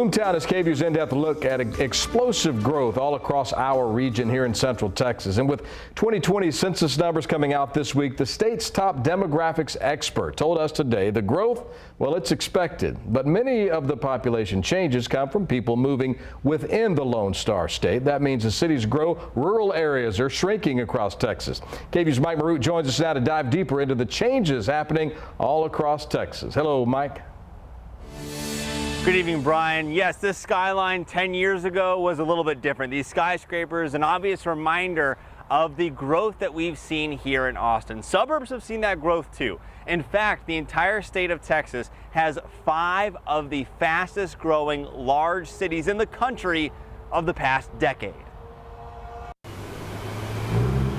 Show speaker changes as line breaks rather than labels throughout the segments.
Boomtown is KVUE's in-depth look at explosive growth all across our region here in Central Texas. And with 2020 census numbers coming out this week, the state's top demographics expert told us today the growth, well, it's expected. But many of the population changes come from people moving within the Lone Star State. That means as cities grow, rural areas are shrinking across Texas. KVUE's Mike Maroot joins us now to dive deeper into the changes happening all across Texas. Hello, Mike.
Good evening, Brian. Yes, this skyline 10 years ago was a little bit different. These skyscrapers, an obvious reminder of the growth that we've seen here in Austin. Suburbs have seen that growth too. In fact, the entire state of Texas has 5 of the fastest growing large cities in the country of the past decade.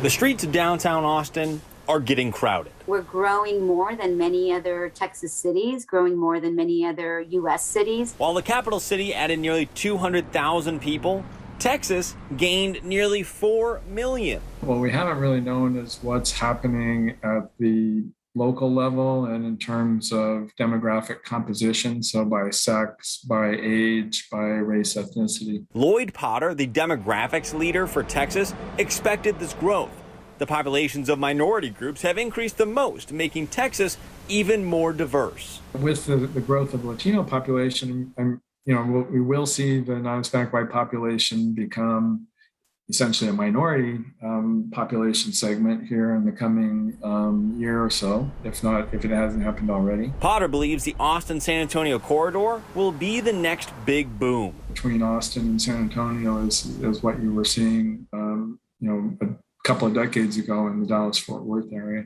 The streets of downtown Austin are getting crowded.
We're growing more than many other Texas cities, growing more than many other U.S. cities.
While the capital city added nearly 200,000 people, Texas gained nearly 4 million.
What we haven't really known is what's happening at the local level and in terms of demographic composition, so by sex, by age, by race, ethnicity.
Lloyd Potter, the demographics leader for Texas, expected this growth. The populations of minority groups have increased the most, making Texas even more diverse.
With the growth of the Latino population, we will see the non-Hispanic white population become essentially a minority population segment here in the coming year or so, if it hasn't happened already.
Potter believes the Austin-San Antonio corridor will be the next big boom.
Between Austin and San Antonio is what you were seeing, a couple of decades ago in the Dallas-Fort Worth area.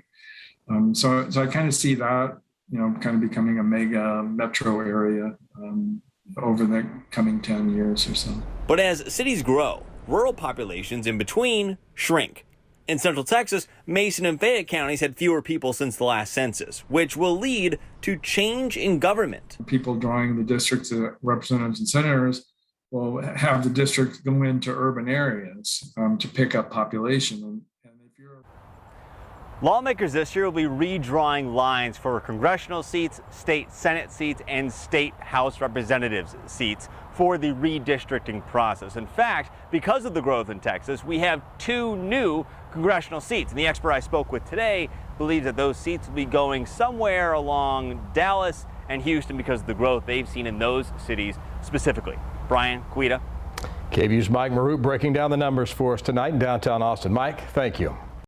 So I kind of see that, kind of becoming a mega metro area over the coming 10 years or so.
But as cities grow, rural populations in between shrink. In Central Texas, Mason and Fayette counties had fewer people since the last census, which will lead to change in government.
People drawing the districts of representatives and senators will have the districts go into urban areas to pick up population.
Lawmakers this year will be redrawing lines for congressional seats, state Senate seats, and state House Representatives seats for the redistricting process. In fact, because of the growth in Texas, we have 2 new congressional seats. And the expert I spoke with today believes that those seats will be going somewhere along Dallas and Houston because of the growth they've seen in those cities specifically. Brian, Quita.
KVUE's Mike Maroot breaking down the numbers for us tonight in downtown Austin. Mike, thank you.